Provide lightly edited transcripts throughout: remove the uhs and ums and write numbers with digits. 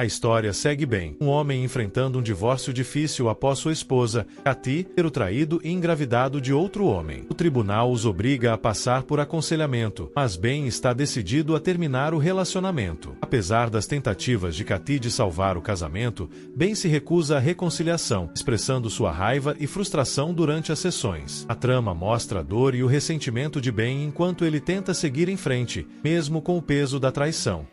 A história segue bem. Um homem enfrentando um divórcio difícil após sua esposa, Kathy, ter o traído e engravidado de outro homem. O tribunal os obriga a passar por aconselhamento, mas Ben está decidido a terminar o relacionamento. Apesar das tentativas de Kathy de salvar o casamento, Ben se recusa à reconciliação, expressando sua raiva e frustração durante as sessões. A trama mostra a dor e o ressentimento de Ben enquanto ele tenta seguir em frente, mesmo com o peso da traição.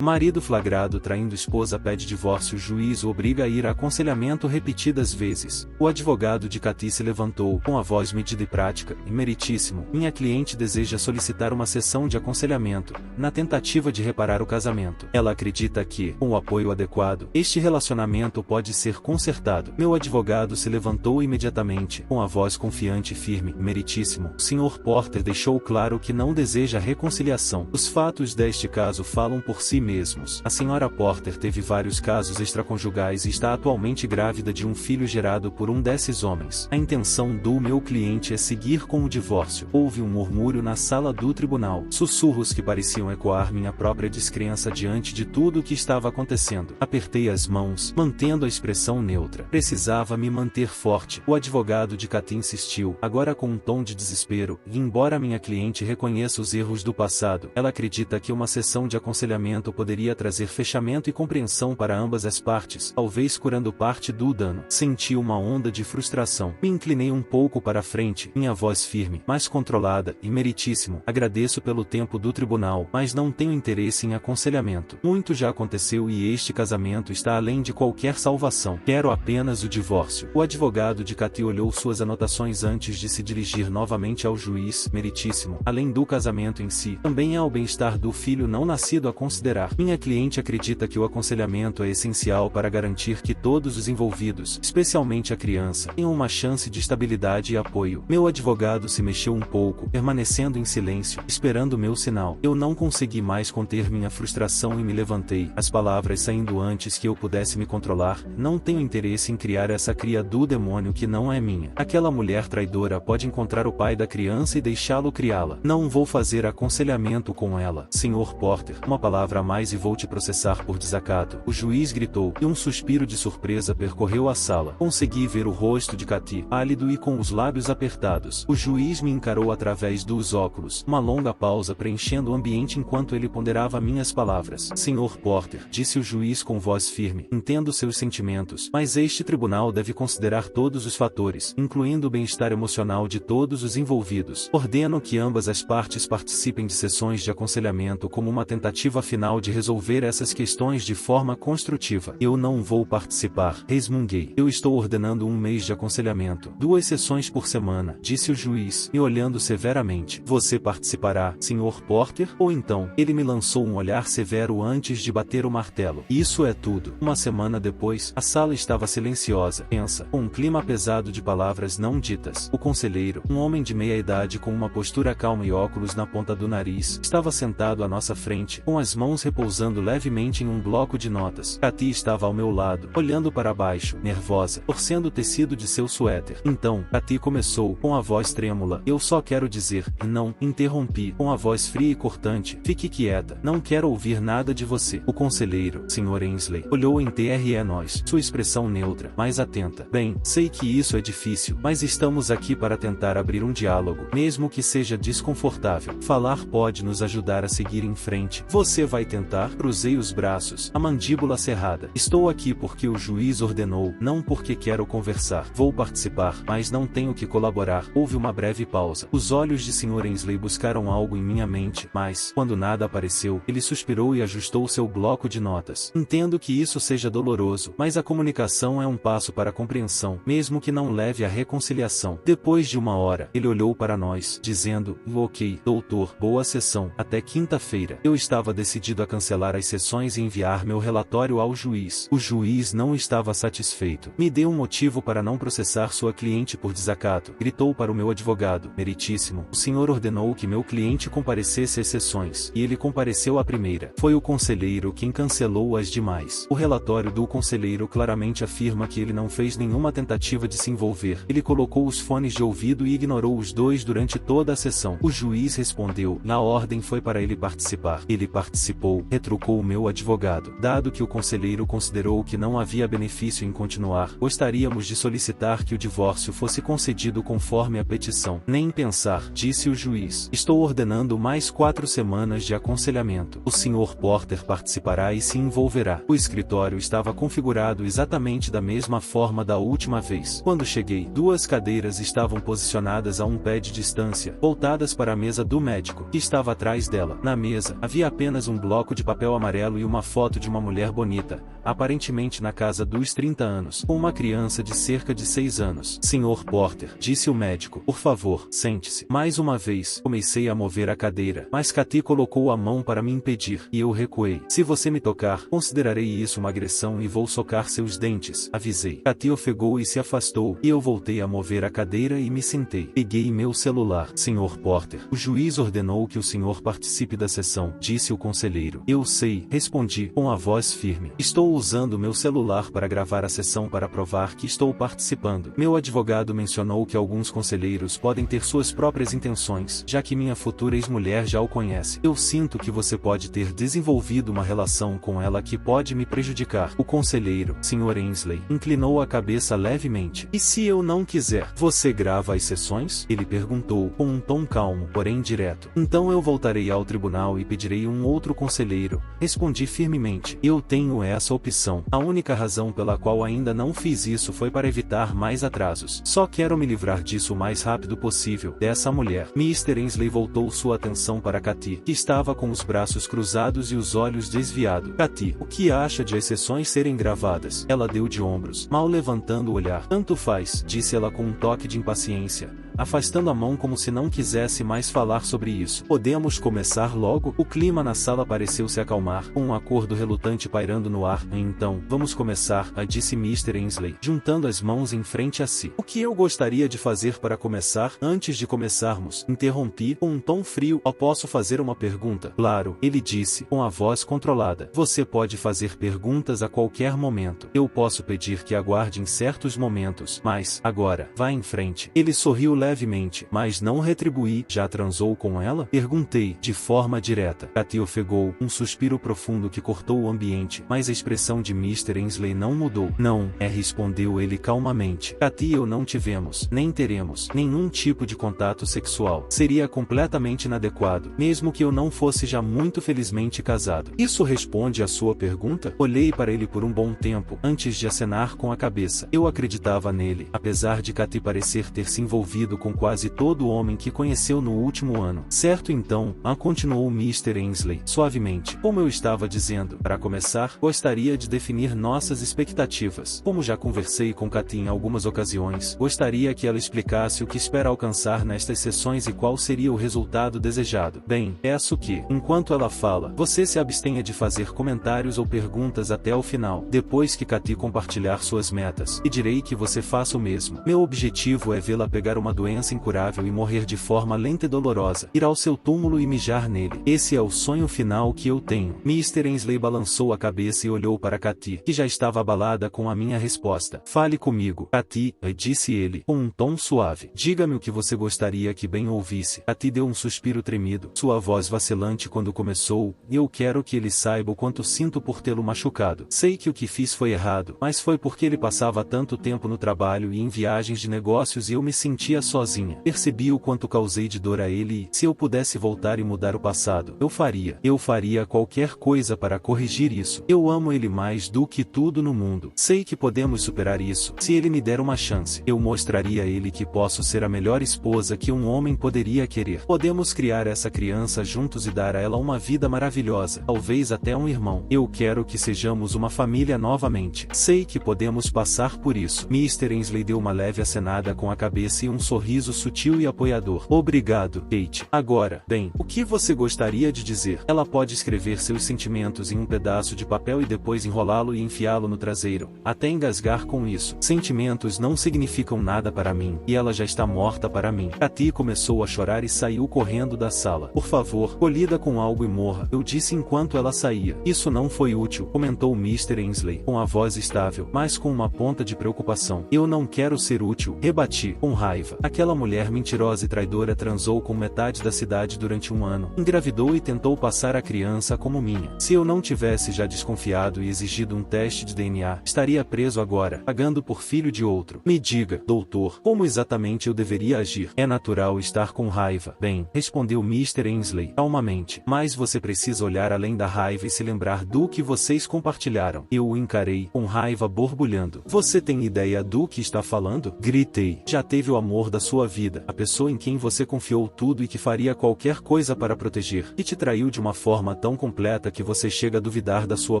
Marido flagrado traindo esposa pede divórcio. O juiz o obriga a ir a aconselhamento repetidas vezes. O advogado de Kathy se levantou, com a voz medida e prática, e meritíssimo. Minha cliente deseja solicitar uma sessão de aconselhamento, na tentativa de reparar o casamento. Ela acredita que, com o apoio adequado, este relacionamento pode ser consertado. Meu advogado se levantou imediatamente, com a voz confiante e firme. Meritíssimo, o Sr. Porter deixou claro que não deseja reconciliação. Os fatos deste caso falam por si mesmos. A Sra. Porter teve vários casos extraconjugais e está atualmente grávida de um filho gerado por um desses homens. A intenção do meu cliente é seguir com o divórcio. Houve um murmúrio na sala do tribunal. Sussurros que pareciam ecoar minha própria descrença diante de tudo o que estava acontecendo. Apertei as mãos, mantendo a expressão neutra. Precisava me manter forte. O advogado de Kathy insistiu, agora com um tom de desespero, e embora minha cliente reconheça os erros do passado, ela acredita que uma sessão de aconselhamento poderia trazer fechamento e compreensão para ambas as partes, talvez curando parte do dano. Senti uma onda de frustração. Me inclinei um pouco para a frente, minha voz firme, mais controlada, e meritíssimo. Agradeço pelo tempo do tribunal, mas não tenho interesse em aconselhamento. Muito já aconteceu e este casamento está além de qualquer salvação. Quero apenas o divórcio. O advogado de Kathy olhou suas anotações antes de se dirigir novamente ao juiz. Meritíssimo. Além do casamento em si, também há o bem-estar do filho não nascido a considerar. Minha cliente acredita que o aconselhamento é essencial para garantir que todos os envolvidos, especialmente a criança, tenham uma chance de estabilidade e apoio. Meu advogado se mexeu um pouco, permanecendo em silêncio, esperando meu sinal. Eu não consegui mais conter minha frustração e me levantei, as palavras saindo antes que eu pudesse me controlar. Não tenho interesse em criar essa cria do demônio que não é minha. Aquela mulher traidora pode encontrar o pai da criança e deixá-lo criá-la. Não vou fazer aconselhamento com ela. Sr. Porter, uma palavra a mais e vou te processar por desacato. O juiz gritou, e um suspiro de surpresa percorreu a sala. Consegui ver o rosto de Kathy, pálido e com os lábios apertados. O juiz me encarou através dos óculos. Uma longa pausa preenchendo o ambiente enquanto ele ponderava minhas palavras. Sr. Porter, disse o juiz com voz firme, entendo seus sentimentos, mas este tribunal deve considerar todos os fatores, incluindo o bem-estar emocional de todos os envolvidos. Ordeno que ambas as partes participem de sessões de aconselhamento como uma tentativa final de resolver essas questões de forma construtiva. Eu não vou participar, resmunguei. Eu estou ordenando um mês de aconselhamento, 2 sessões por semana, disse o juiz, me olhando severamente. Você participará, Sr. Porter? Ou então, ele me lançou um olhar severo antes de bater o martelo. Isso é tudo. Uma semana depois, a sala estava silenciosa, tensa, com um clima pesado de palavras não ditas. O conselheiro, um homem de meia idade com uma postura calma e óculos na ponta do nariz, estava sentado à nossa frente, com as mãos repousando levemente em um bloco de notas. Kathy estava ao meu lado, olhando para baixo, nervosa, torcendo o tecido de seu suéter. Então, Kathy começou, com a voz trêmula. Eu só quero dizer, não, interrompi, com a voz fria e cortante. Fique quieta, não quero ouvir nada de você. O conselheiro, Sr. Ainsley, olhou em TRE nós, sua expressão neutra, mais atenta. Bem, sei que isso é difícil, mas estamos aqui para tentar abrir um diálogo, mesmo que seja desconfortável. Falar pode nos ajudar a seguir em frente. Você vai tentar? Cruzei os braços, a mandíbula cerrada. Estou aqui porque o juiz ordenou, não porque quero conversar. Vou participar, mas não tenho que colaborar. Houve uma breve pausa. Os olhos de Sr. Ainsley buscaram algo em minha mente, mas, quando nada apareceu, ele suspirou e ajustou seu bloco de notas. Entendo que isso seja doloroso, mas a comunicação é um passo para a compreensão, mesmo que não leve à reconciliação. Depois de 1 hora, ele olhou para nós, dizendo, ok, doutor, boa sessão, até quinta-feira. Eu estava decidido a cancelar as sessões e enviar meu relatório ao juiz. O juiz não estava satisfeito. Me deu um motivo para não processar sua cliente por desacato. Gritou para o meu advogado: Meritíssimo, o senhor ordenou que meu cliente comparecesse às sessões, e ele compareceu à primeira. Foi o conselheiro quem cancelou as demais. O relatório do conselheiro claramente afirma que ele não fez nenhuma tentativa de se envolver. Ele colocou os fones de ouvido e ignorou os dois durante toda a sessão. O juiz respondeu: na ordem foi para ele participar. Ele participou, retrucou o meu advogado. Dado que o conselheiro considerou que não havia benefício em continuar, gostaríamos de solicitar que o divórcio fosse concedido conforme a petição. Nem pensar, disse o juiz. Estou ordenando mais 4 semanas de aconselhamento. O Sr. Porter participará e se envolverá. O escritório estava configurado exatamente da mesma forma da última vez. Quando cheguei, 2 cadeiras estavam posicionadas a um pé de distância, voltadas para a mesa do médico, que estava atrás dela. Na mesa, havia apenas um bloco de papel amarelo e uma foto de uma mulher bonita, aparentemente na casa dos 30 anos, com uma criança de cerca de 6 anos. Sr. Porter, disse o médico, por favor, sente-se. Mais uma vez, comecei a mover a cadeira, mas Cathy colocou a mão para me impedir, e eu recuei. Se você me tocar, considerarei isso uma agressão e vou socar seus dentes, avisei. Cathy ofegou e se afastou, e eu voltei a mover a cadeira e me sentei. Peguei meu celular. Sr. Porter, o juiz ordenou que o senhor participe da sessão, disse o conselheiro. Eu sei, respondi, com a voz firme. Estou usando meu celular para gravar a sessão para provar que estou participando. Meu advogado mencionou que alguns conselheiros podem ter suas próprias intenções, já que minha futura ex-mulher já o conhece. Eu sinto que você pode ter desenvolvido uma relação com ela que pode me prejudicar. O conselheiro, Sr. Ainsley, inclinou a cabeça levemente. E se eu não quiser, você grava as sessões? Ele perguntou, com um tom calmo, porém direto. Então eu voltarei ao tribunal e pedirei um outro conselheiro. Respondi firmemente. Eu tenho essa opção. A única razão pela qual ainda não fiz isso foi para evitar mais atrasos. Só quero me livrar disso o mais rápido possível, dessa mulher. Mr. Ainsley voltou sua atenção para Cathy, que estava com os braços cruzados e os olhos desviados. Cathy, o que acha de as sessões serem gravadas? Ela deu de ombros, mal levantando o olhar. Tanto faz, disse ela com um toque de impaciência, afastando a mão como se não quisesse mais falar sobre isso. Podemos começar logo? O clima na sala pareceu se acalmar, com um acordo relutante pairando no ar. Então, vamos começar, disse Mr. Ainsley, juntando as mãos em frente a si. O que eu gostaria de fazer para começar? Antes de começarmos, interrompi, com um tom frio. Posso fazer uma pergunta? Claro, ele disse, com a voz controlada. Você pode fazer perguntas a qualquer momento. Eu posso pedir que aguarde em certos momentos, mas, agora, vá em frente. Ele sorriu levemente, mas não retribuí. Já transou com ela? Perguntei, de forma direta. Cathy ofegou, um suspiro profundo que cortou o ambiente, mas a expressão de Mr. Ainsley não mudou. Não, respondeu ele calmamente. Cathy e eu não tivemos, nem teremos, nenhum tipo de contato sexual. Seria completamente inadequado, mesmo que eu não fosse já muito felizmente casado. Isso responde à sua pergunta? Olhei para ele por um bom tempo, antes de acenar com a cabeça. Eu acreditava nele, apesar de Cathy parecer ter se envolvido com quase todo homem que conheceu no último ano. Certo então, continuou Mr. Ainsley, suavemente. Como eu estava dizendo, para começar, gostaria de definir nossas expectativas. Como já conversei com Cathy em algumas ocasiões, gostaria que ela explicasse o que espera alcançar nestas sessões e qual seria o resultado desejado. Bem, peço que, enquanto ela fala, você se abstenha de fazer comentários ou perguntas até o final. Depois que Cathy compartilhar suas metas, pedirei que você faça o mesmo. Meu objetivo é vê-la pegar uma doença incurável e morrer de forma lenta e dolorosa, ir ao seu túmulo e mijar nele. Esse é o sonho final que eu tenho. Mr. Ainsley balançou a cabeça e olhou para Cathy, que já estava abalada com a minha resposta. Fale comigo, Cathy, disse ele, com um tom suave. Diga-me o que você gostaria que bem ouvisse. Cathy deu um suspiro tremido, sua voz vacilante quando começou. Eu quero que ele saiba o quanto sinto por tê-lo machucado. Sei que o que fiz foi errado, mas foi porque ele passava tanto tempo no trabalho e em viagens de negócios e eu me sentia sozinha. Percebi o quanto causei de dor a ele e, se eu pudesse voltar e mudar o passado, eu faria. Eu faria qualquer coisa para corrigir isso. Eu amo ele mais do que tudo no mundo. Sei que podemos superar isso. Se ele me der uma chance, eu mostraria a ele que posso ser a melhor esposa que um homem poderia querer. Podemos criar essa criança juntos e dar a ela uma vida maravilhosa, talvez até um irmão. Eu quero que sejamos uma família novamente. Sei que podemos passar por isso. Mr. Ainsley deu uma leve acenada com a cabeça e um sorriso sorriso sutil e apoiador. Obrigado, Kate. Agora, bem, o que você gostaria de dizer? Ela pode escrever seus sentimentos em um pedaço de papel e depois enrolá-lo e enfiá-lo no traseiro, até engasgar com isso. Sentimentos não significam nada para mim, e ela já está morta para mim. Katy começou a chorar e saiu correndo da sala. Por favor, colhida com algo e morra, eu disse enquanto ela saía. Isso não foi útil, comentou Mr. Ainsley, com a voz estável, mas com uma ponta de preocupação. Eu não quero ser útil, rebati, com raiva. Aquela mulher mentirosa e traidora transou com metade da cidade durante um ano, engravidou e tentou passar a criança como minha. Se eu não tivesse já desconfiado e exigido um teste de DNA, estaria preso agora, pagando por filho de outro. Me diga, doutor, como exatamente eu deveria agir? É natural estar com raiva. Bem, respondeu Mr. Ainsley, calmamente, mas você precisa olhar além da raiva e se lembrar do que vocês compartilharam. Eu o encarei, com raiva borbulhando. Você tem ideia do que está falando? Gritei. Já teve o amor da sua vida, a pessoa em quem você confiou tudo e que faria qualquer coisa para proteger, e te traiu de uma forma tão completa que você chega a duvidar da sua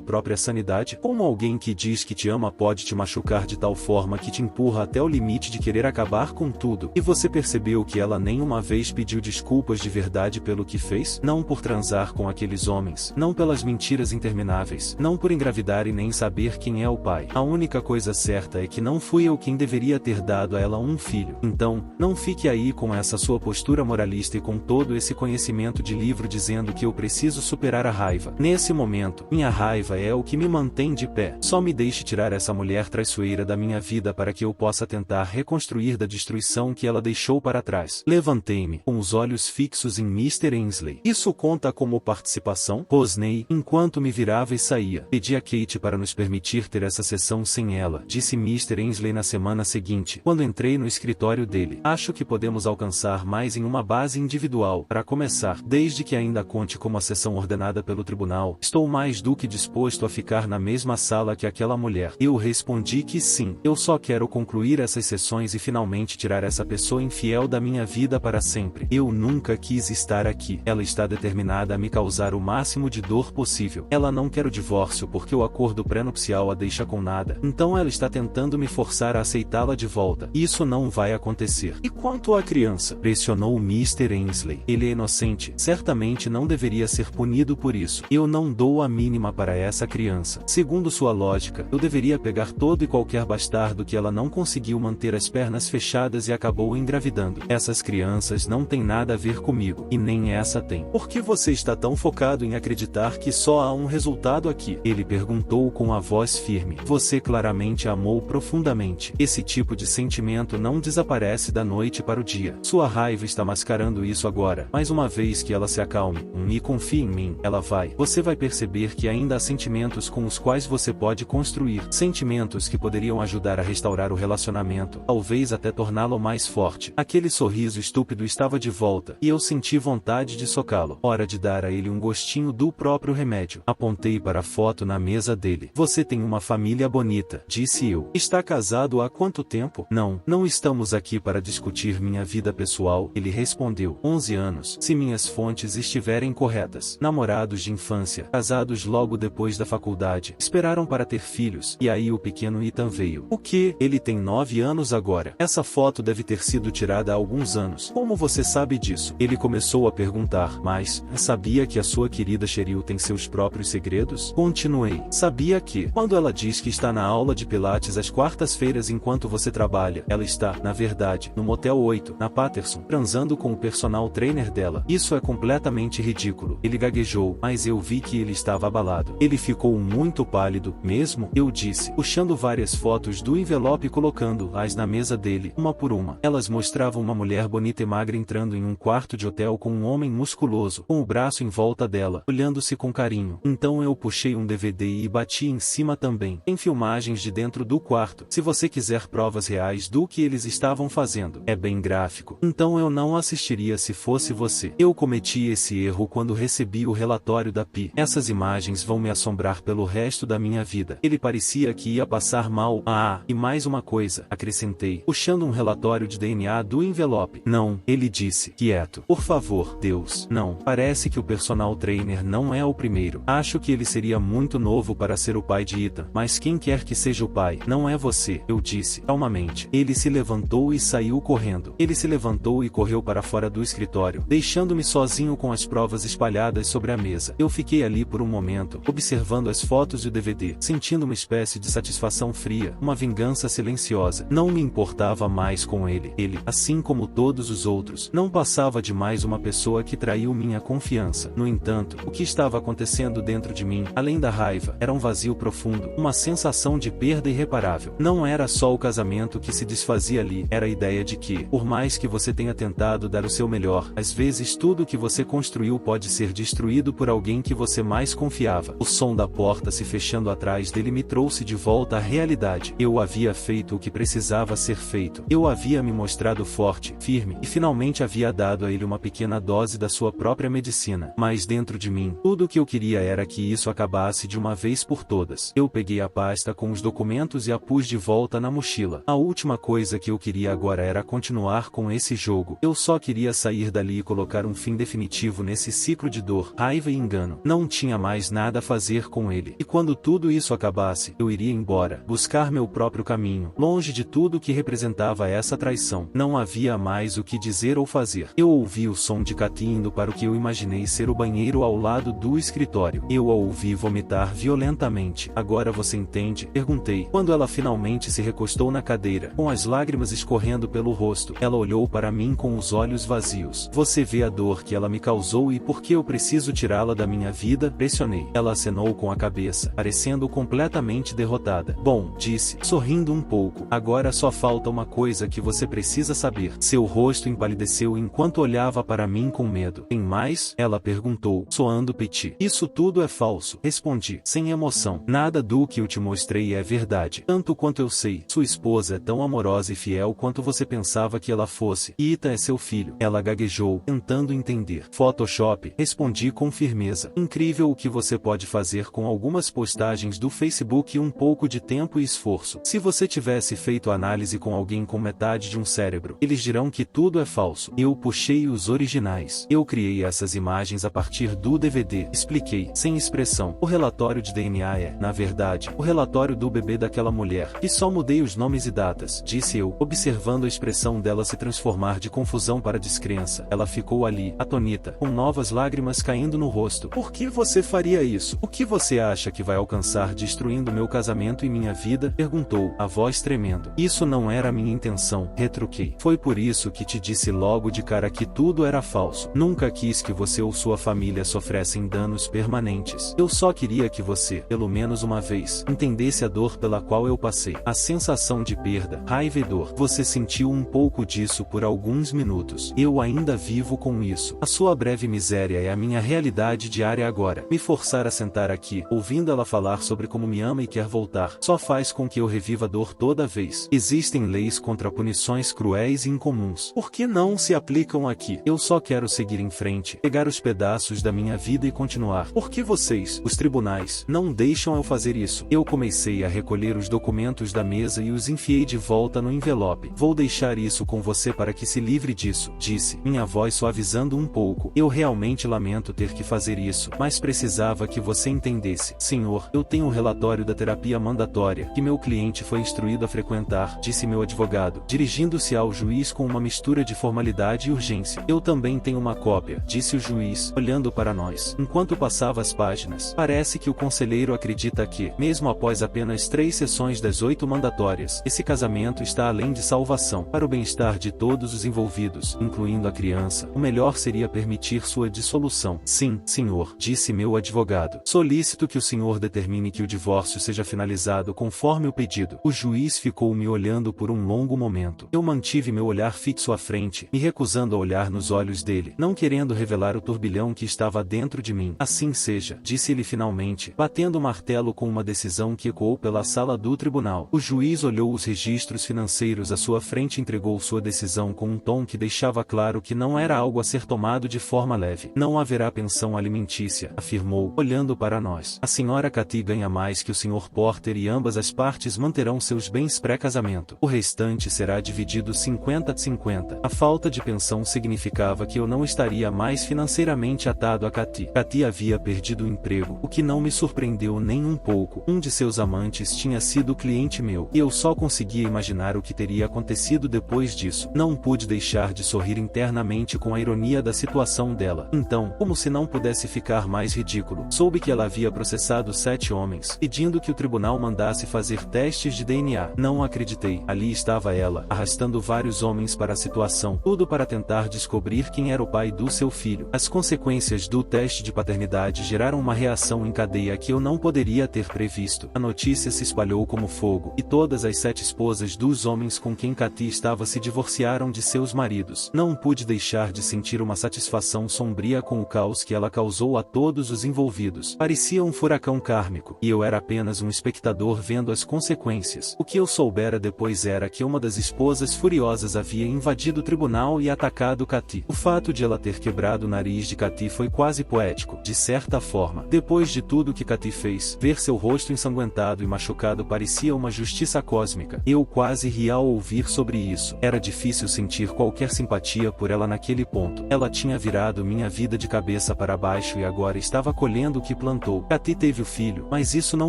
própria sanidade? Como alguém que diz que te ama pode te machucar de tal forma que te empurra até o limite de querer acabar com tudo? E você percebeu que ela nenhuma vez pediu desculpas de verdade pelo que fez? Não por transar com aqueles homens, não pelas mentiras intermináveis, não por engravidar e nem saber quem é o pai. A única coisa certa é que não fui eu quem deveria ter dado a ela um filho. Então, não fique aí com essa sua postura moralista e com todo esse conhecimento de livro dizendo que eu preciso superar a raiva. Nesse momento, minha raiva é o que me mantém de pé. Só me deixe tirar essa mulher traiçoeira da minha vida para que eu possa tentar reconstruir da destruição que ela deixou para trás. Levantei-me, com os olhos fixos em Mr. Ainsley. Isso conta como participação? Rosnei, enquanto me virava e saía. Pedi a Kate para nos permitir ter essa sessão sem ela, disse Mr. Ainsley na semana seguinte, quando entrei no escritório dele. Acho que podemos alcançar mais em uma base individual. Para começar, desde que ainda conte como a sessão ordenada pelo tribunal, estou mais do que disposto a ficar na mesma sala que aquela mulher. Eu respondi que sim. Eu só quero concluir essas sessões e finalmente tirar essa pessoa infiel da minha vida para sempre. Eu nunca quis estar aqui. Ela está determinada a me causar o máximo de dor possível. Ela não quer o divórcio porque o acordo pré-nupcial a deixa com nada. Então ela está tentando me forçar a aceitá-la de volta. Isso não vai acontecer. E quanto à criança? Pressionou Mr. Ainsley. Ele é inocente. Certamente não deveria ser punido por isso. Eu não dou a mínima para essa criança. Segundo sua lógica, eu deveria pegar todo e qualquer bastardo que ela não conseguiu manter as pernas fechadas e acabou engravidando. Essas crianças não têm nada a ver comigo. E nem essa tem. Por que você está tão focado em acreditar que só há um resultado aqui? Ele perguntou com a voz firme. Você claramente amou profundamente. Esse tipo de sentimento não desaparece da noite para o dia. Sua raiva está mascarando isso agora. Mas uma vez que ela se acalme, e confie em mim, ela vai. Você vai perceber que ainda há sentimentos com os quais você pode construir. Sentimentos que poderiam ajudar a restaurar o relacionamento, talvez até torná-lo mais forte. Aquele sorriso estúpido estava de volta, e eu senti vontade de socá-lo. Hora de dar a ele um gostinho do próprio remédio. Apontei para a foto na mesa dele. Você tem uma família bonita, disse eu. Está casado há quanto tempo? Não estamos aqui para discutir minha vida pessoal, ele respondeu. 11 anos, se minhas fontes estiverem corretas. Namorados de infância, casados logo depois da faculdade, esperaram para ter filhos, e aí o pequeno Ethan veio. O que? Ele tem 9 anos agora. Essa foto deve ter sido tirada há alguns anos. Como você sabe disso? Ele começou a perguntar, mas, sabia que a sua querida Cheryl tem seus próprios segredos? Continuei. Sabia que, quando ela diz que está na aula de pilates às quartas-feiras enquanto você trabalha, ela está, na verdade, no Motel 8, na Patterson, transando com o personal trainer dela. Isso é completamente ridículo. Ele gaguejou, mas eu vi que ele estava abalado. Ele ficou muito pálido, mesmo, eu disse, puxando várias fotos do envelope e colocando-as na mesa dele, uma por uma. Elas mostravam uma mulher bonita e magra entrando em um quarto de hotel com um homem musculoso, com o braço em volta dela, olhando-se com carinho. Então eu puxei um DVD e bati em cima também. Tem filmagens de dentro do quarto, se você quiser provas reais do que eles estavam fazendo. É bem gráfico. Então eu não assistiria se fosse você. Eu cometi esse erro quando recebi o relatório da PI. Essas imagens vão me assombrar pelo resto da minha vida. Ele parecia que ia passar mal. E mais uma coisa, acrescentei, puxando um relatório de DNA do envelope. Não, ele disse, quieto. Por favor, Deus. Não, parece que o personal trainer não é o primeiro. Acho que ele seria muito novo para ser o pai de Ethan, mas quem quer que seja o pai, não é você, eu disse, calmamente. Ele se levantou e saiu saiu correndo. Ele se levantou e correu para fora do escritório, deixando-me sozinho com as provas espalhadas sobre a mesa. Eu fiquei ali por um momento, observando as fotos e o DVD, sentindo uma espécie de satisfação fria, uma vingança silenciosa. Não me importava mais com ele. Ele, assim como todos os outros, não passava de mais uma pessoa que traiu minha confiança. No entanto, o que estava acontecendo dentro de mim, além da raiva, era um vazio profundo, uma sensação de perda irreparável. Não era só o casamento que se desfazia ali, era a ideia de que, por mais que você tenha tentado dar o seu melhor, às vezes tudo que você construiu pode ser destruído por alguém que você mais confiava. O som da porta se fechando atrás dele me trouxe de volta à realidade. Eu havia feito o que precisava ser feito. Eu havia me mostrado forte, firme, e finalmente havia dado a ele uma pequena dose da sua própria medicina. Mas dentro de mim, tudo o que eu queria era que isso acabasse de uma vez por todas. Eu peguei a pasta com os documentos e a pus de volta na mochila. A última coisa que eu queria agora era continuar com esse jogo. Eu só queria sair dali e colocar um fim definitivo nesse ciclo de dor, raiva e engano. Não tinha mais nada a fazer com ele. E quando tudo isso acabasse, eu iria embora, buscar meu próprio caminho, longe de tudo que representava essa traição. Não havia mais o que dizer ou fazer. Eu ouvi o som de Cathy indo para o que eu imaginei ser o banheiro ao lado do escritório. Eu a ouvi vomitar violentamente. Agora você entende? Perguntei. Quando ela finalmente se recostou na cadeira, com as lágrimas escorrendo pelo rosto, ela olhou para mim com os olhos vazios. Você vê a dor que ela me causou e por que eu preciso tirá-la da minha vida? Pressionei. Ela acenou com a cabeça, parecendo completamente derrotada. Bom, disse, sorrindo um pouco. Agora só falta uma coisa que você precisa saber. Seu rosto empalideceu enquanto olhava para mim com medo. Tem mais? Ela perguntou, soando petit. Isso tudo é falso, respondi, sem emoção. Nada do que eu te mostrei é verdade. Tanto quanto eu sei, sua esposa é tão amorosa e fiel quanto você pensava que ela fosse. Ita é seu filho. Ela gaguejou, tentando entender. Photoshop, respondi com firmeza. Incrível o que você pode fazer com algumas postagens do Facebook e um pouco de tempo e esforço. Se você tivesse feito análise com alguém com metade de um cérebro, eles dirão que tudo é falso. Eu puxei os originais. Eu criei essas imagens a partir do DVD. Expliquei, sem expressão. O relatório de DNA é, na verdade, o relatório do bebê daquela mulher. E só mudei os nomes e datas, disse eu, observando a expressão dela se transformar de confusão para descrença. Ela ficou ali, atonita, com novas lágrimas caindo no rosto. Por que você faria isso? O que você acha que vai alcançar destruindo meu casamento e minha vida? Perguntou, a voz tremendo. Isso não era minha intenção, retruquei. Foi por isso que te disse logo de cara que tudo era falso. Nunca quis que você ou sua família sofressem danos permanentes. Eu só queria que você, pelo menos uma vez, entendesse a dor pela qual eu passei. A sensação de perda, raiva e dor. Você sentiu um pouco disso por alguns minutos. Eu ainda vivo com isso. A sua breve miséria é a minha realidade diária agora. Me forçar a sentar aqui, ouvindo ela falar sobre como me ama e quer voltar, só faz com que eu reviva a dor toda vez. Existem leis contra punições cruéis e incomuns. Por que não se aplicam aqui? Eu só quero seguir em frente, pegar os pedaços da minha vida e continuar. Por que vocês, os tribunais, não deixam eu fazer isso? Eu comecei a recolher os documentos da mesa e os enfiei de volta no envelope. Vou deixar isso com você para que se livre disso, disse, minha voz suavizando um pouco. Eu realmente lamento ter que fazer isso, mas precisava que você entendesse. Senhor, eu tenho o relatório da terapia mandatória, que meu cliente foi instruído a frequentar, disse meu advogado, dirigindo-se ao juiz com uma mistura de formalidade e urgência. Eu também tenho uma cópia, disse o juiz, olhando para nós. Enquanto passava as páginas, parece que o conselheiro acredita que, mesmo após apenas 3 sessões das 8 mandatórias, esse casamento está além de salvação. Para o bem-estar de todos os envolvidos, incluindo a criança, o melhor seria permitir sua dissolução. Sim, senhor, disse meu advogado. Solicito que o senhor determine que o divórcio seja finalizado conforme o pedido. O juiz ficou me olhando por um longo momento. Eu mantive meu olhar fixo à frente, me recusando a olhar nos olhos dele, não querendo revelar o turbilhão que estava dentro de mim. Assim seja, disse ele finalmente, batendo o martelo com uma decisão que ecoou pela sala do tribunal. O juiz olhou os registros financeiros à sua frente e entregou sua decisão com um tom que deixava claro que não era algo a ser tomado de forma leve. Não haverá pensão alimentícia, afirmou, olhando para nós. A senhora Cathy ganha mais que o Sr. Porter e ambas as partes manterão seus bens pré-casamento. O restante será dividido 50-50. A falta de pensão significava que eu não estaria mais financeiramente atado a Cathy. Cathy havia perdido o emprego, o que não me surpreendeu nem um pouco. Um de seus amantes tinha sido cliente meu, e eu só conseguia imaginar o que teria acontecido marido depois disso. Não pude deixar de sorrir internamente com a ironia da situação dela. Então, como se não pudesse ficar mais ridículo, soube que ela havia processado 7 homens, pedindo que o tribunal mandasse fazer testes de DNA. Não acreditei. Ali estava ela, arrastando vários homens para a situação, tudo para tentar descobrir quem era o pai do seu filho. As consequências do teste de paternidade geraram uma reação em cadeia que eu não poderia ter previsto. A notícia se espalhou como fogo, e todas as 7 esposas dos homens com quem Cathy estava se divorciaram de seus maridos. Não pude deixar de sentir uma satisfação sombria com o caos que ela causou a todos os envolvidos. Parecia um furacão kármico, e eu era apenas um espectador vendo as consequências. O que eu soubera depois era que uma das esposas furiosas havia invadido o tribunal e atacado Cathy. O fato de ela ter quebrado o nariz de Cathy foi quase poético, de certa forma. Depois de tudo que Cathy fez, ver seu rosto ensanguentado e machucado parecia uma justiça cósmica. Eu quase ri ao ouvir sobre isso. Era difícil sentir qualquer simpatia por ela naquele ponto. Ela tinha virado minha vida de cabeça para baixo e agora estava colhendo o que plantou. Cathy teve o filho, mas isso não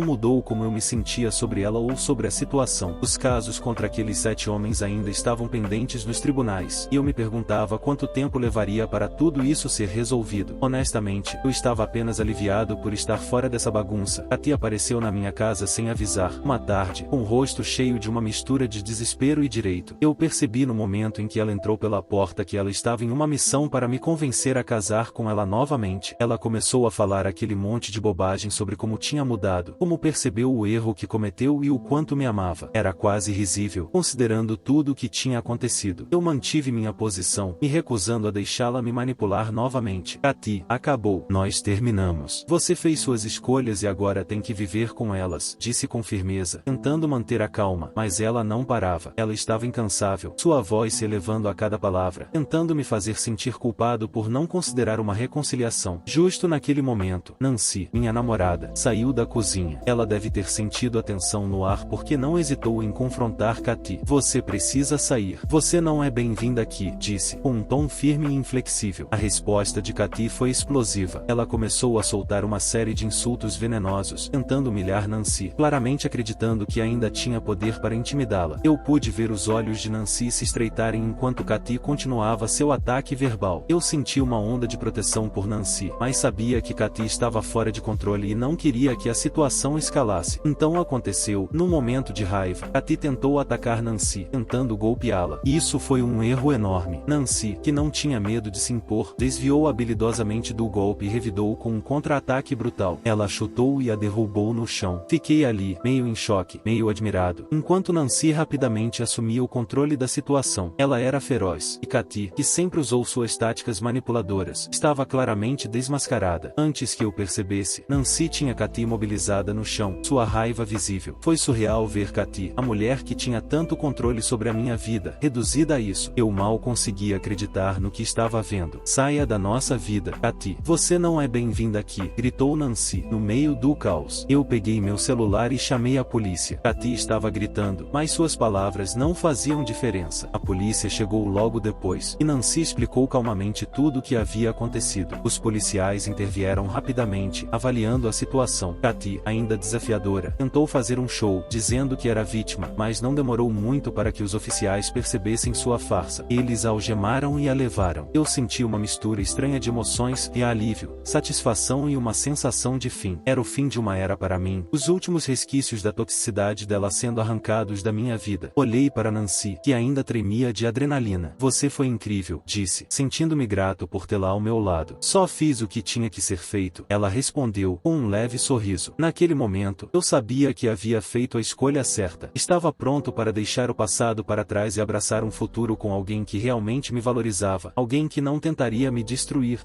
mudou como eu me sentia sobre ela ou sobre a situação. Os casos contra aqueles 7 homens ainda estavam pendentes nos tribunais, e eu me perguntava quanto tempo levaria para tudo isso ser resolvido. Honestamente, eu estava apenas aliviado por estar fora dessa bagunça. Cathy apareceu na minha casa sem avisar, uma tarde, com o rosto cheio de uma mistura de desespero e direito. Eu percebi no momento em que ela entrou pela porta que ela estava em uma missão para me convencer a casar com ela novamente. Ela começou a falar aquele monte de bobagem sobre como tinha mudado, como percebeu o erro que cometeu e o quanto me amava. Era quase risível, considerando tudo o que tinha acontecido. Eu mantive minha posição, me recusando a deixá-la me manipular novamente. Cathy, acabou. Nós terminamos. Você fez suas escolhas e agora tem que viver com elas, disse com firmeza, tentando manter a calma, mas ela não parava. Ela estava incansável, sua voz se elevando a cada palavra, tentando me fazer sentir culpado por não considerar uma reconciliação. Justo naquele momento, Nancy, minha namorada, saiu da cozinha. Ela deve ter sentido a tensão no ar porque não hesitou em confrontar Cathy. Você precisa sair. Você não é bem-vinda aqui, disse, com um tom firme e inflexível. A resposta de Cathy foi explosiva. Ela começou a soltar uma série de insultos venenosos, tentando humilhar Nancy, claramente acreditando que ainda tinha poder para intimidá-la. Eu pude ver os olhos de Nancy se estreitarem enquanto Cathy continuava seu ataque verbal. Eu senti uma onda de proteção por Nancy, mas sabia que Cathy estava fora de controle e não queria que a situação escalasse. Então aconteceu. Num momento de raiva, Cathy tentou atacar Nancy, tentando golpeá-la. Isso foi um erro enorme. Nancy, que não tinha medo de se impor, desviou habilidosamente do golpe e revidou com um contra-ataque brutal. Ela chutou e a derrubou no chão. Fiquei ali, meio em choque, meio admirado, enquanto Nancy rapidamente assumia o controle da situação. Ela era feroz, e Cathy, que sempre usou suas táticas manipuladoras, estava claramente desmascarada. Antes que eu percebesse, Nancy tinha Cathy imobilizada no chão, sua raiva visível. Foi surreal ver Cathy, a mulher que tinha tanto controle sobre a minha vida, reduzida a isso. Eu mal conseguia acreditar no que estava vendo. Saia da nossa vida, Cathy. Você não é bem-vinda aqui, gritou Nancy, no meio do caos. Eu peguei meu celular e chamei a polícia. Cathy estava gritando, mas suas palavras não faziam diferença. A polícia chegou logo depois, e Nancy explicou calmamente tudo o que havia acontecido. Os policiais intervieram rapidamente, avaliando a situação. Cathy, ainda desafiadora, tentou fazer um show, dizendo que era vítima, mas não demorou muito para que os oficiais percebessem sua farsa. Eles a algemaram e a levaram. Eu senti uma mistura estranha de emoções e alívio, satisfação e uma sensação de fim. Era o fim de uma era para mim, os últimos resquícios da toxicidade dela sendo arrancados da minha vida. Olhei para Nancy, que ainda tremia de adrenalina. Você foi incrível, disse, sentindo-me grato por tê-la ao meu lado. Só fiz o que tinha que ser feito, ela respondeu, com um leve sorriso. Naquele momento, eu sabia que havia feito a escolha certa. Estava pronto para deixar o passado para trás e abraçar um futuro com alguém que realmente me valorizava, alguém que não tentaria me destruir.